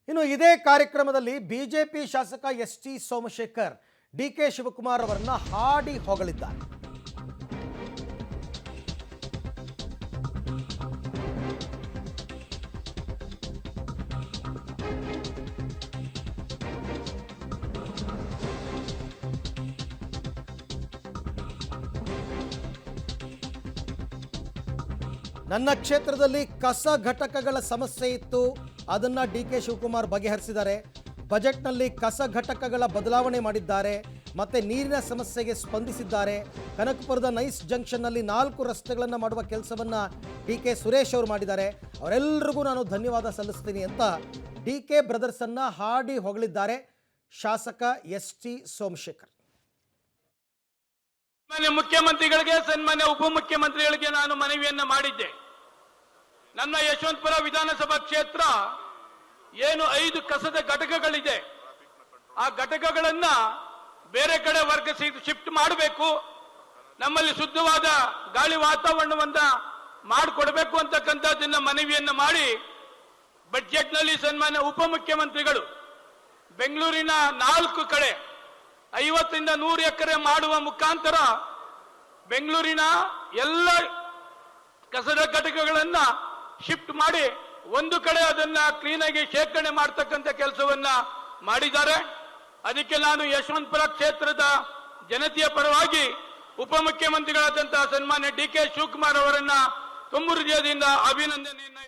ಇನ್ನು ಇದೇ ಕಾರ್ಯಕ್ರಮದಲ್ಲಿ ಬಿಜೆಪಿ ಶಾಸಕ ಎಸ್.ಟಿ. ಸೋಮಶೇಖರ್ ಡಿ.ಕೆ. ಶಿವಕುಮಾರ್ ಅವರನ್ನ ಹಾಡಿ ಹೊಗಳಿದ್ದಾರೆ. ನನ್ನ ಕ್ಷೇತ್ರದಲ್ಲಿ ಕಸ ಘಟಕಗಳ ಸಮಸ್ಯೆ ಇತ್ತು, ಅದನ್ನ ಡಿ.ಕೆ. ಶಿವಕುಮಾರ್ ಬಗೆಹರಿಸಿದ್ದಾರೆ. ಬಜೆಟ್ನಲ್ಲಿ ಕಸ ಘಟಕಗಳ ಬದಲಾವಣೆ ಮಾಡಿದ್ದಾರೆ, ಮತ್ತೆ ನೀರಿನ ಸಮಸ್ಯೆಗೆ ಸ್ಪಂದಿಸಿದ್ದಾರೆ. ಕನಕಪುರದ ನೈಸ್ ಜಂಕ್ಷನ್ನಲ್ಲಿ 4 ರಸ್ತೆಗಳನ್ನು ಮಾಡುವ ಕೆಲಸವನ್ನು ಡಿ.ಕೆ. ಸುರೇಶ್ ಅವರು ಮಾಡಿದ್ದಾರೆ. ಅವರೆಲ್ಲರಿಗೂ ನಾನು ಧನ್ಯವಾದ ಸಲ್ಲಿಸ್ತೀನಿ ಅಂತ ಡಿ.ಕೆ. ಬ್ರದರ್ಸನ್ನು ಹಾಡಿ ಹೊಗಳಿದ್ದಾರೆ ಶಾಸಕ ಎಸ್.ಟಿ. ಸೋಮಶೇಖರ್. ಸನ್ಮಾನ್ಯ ಮುಖ್ಯಮಂತ್ರಿಗಳಿಗೆ, ಸನ್ಮಾನ್ಯ ಉಪಮುಖ್ಯಮಂತ್ರಿಗಳಿಗೆ ನಾನು ಮನವಿಯನ್ನ ಮಾಡಿದ್ದೆ. ನನ್ನ ಯಶವಂತಪುರ ವಿಧಾನಸಭಾ ಕ್ಷೇತ್ರ ಏನು 5 ಕಸದ ಘಟಕಗಳಿದೆ, ಆ ಘಟಕಗಳನ್ನ ಬೇರೆ ಕಡೆ ಶಿಫ್ಟ್ ಮಾಡಬೇಕು, ನಮ್ಮಲ್ಲಿ ಶುದ್ಧವಾದ ಗಾಳಿ ವಾತಾವರಣವನ್ನ ಮಾಡಿಕೊಡ್ಬೇಕು ಅಂತಕ್ಕಂಥದ್ದನ್ನ ಮನವಿಯನ್ನ ಮಾಡಿ ಬಜೆಟ್ನಲ್ಲಿ ಸನ್ಮಾನ್ಯ ಉಪಮುಖ್ಯಮಂತ್ರಿಗಳು ಬೆಂಗಳೂರಿನ 4 ಕಡೆ 50 ರಿಂದ 100 ಎಕರೆ ಮಾಡುವ ಮುಖಾಂತರ ಬೆಂಗಳೂರಿನ ಎಲ್ಲ ಕಸದ ಘಟಕಗಳನ್ನ ಶಿಫ್ಟ್ ಮಾಡಿ ಒಂದು ಕಡೆ ಅದನ್ನ ಕ್ಲೀನ್ ಆಗಿ ಶೇಖರಣೆ ಮಾಡತಕ್ಕಂಥ ಕೆಲಸವನ್ನ ಮಾಡಿದ್ದಾರೆ. ಅದಕ್ಕೆ ನಾನು ಯಶವಂತಪುರ ಕ್ಷೇತ್ರದ ಜನತೆಯ ಪರವಾಗಿ ಉಪಮುಖ್ಯಮಂತ್ರಿಗಳಾದಂತಹ ಸನ್ಮಾನ್ಯ ಡಿ.ಕೆ. ಶಿವಕುಮಾರ್ ಅವರನ್ನ ತುಂಬ ಹೃದಯದಿಂದ ಅಭಿನಂದನೆಯನ್ನ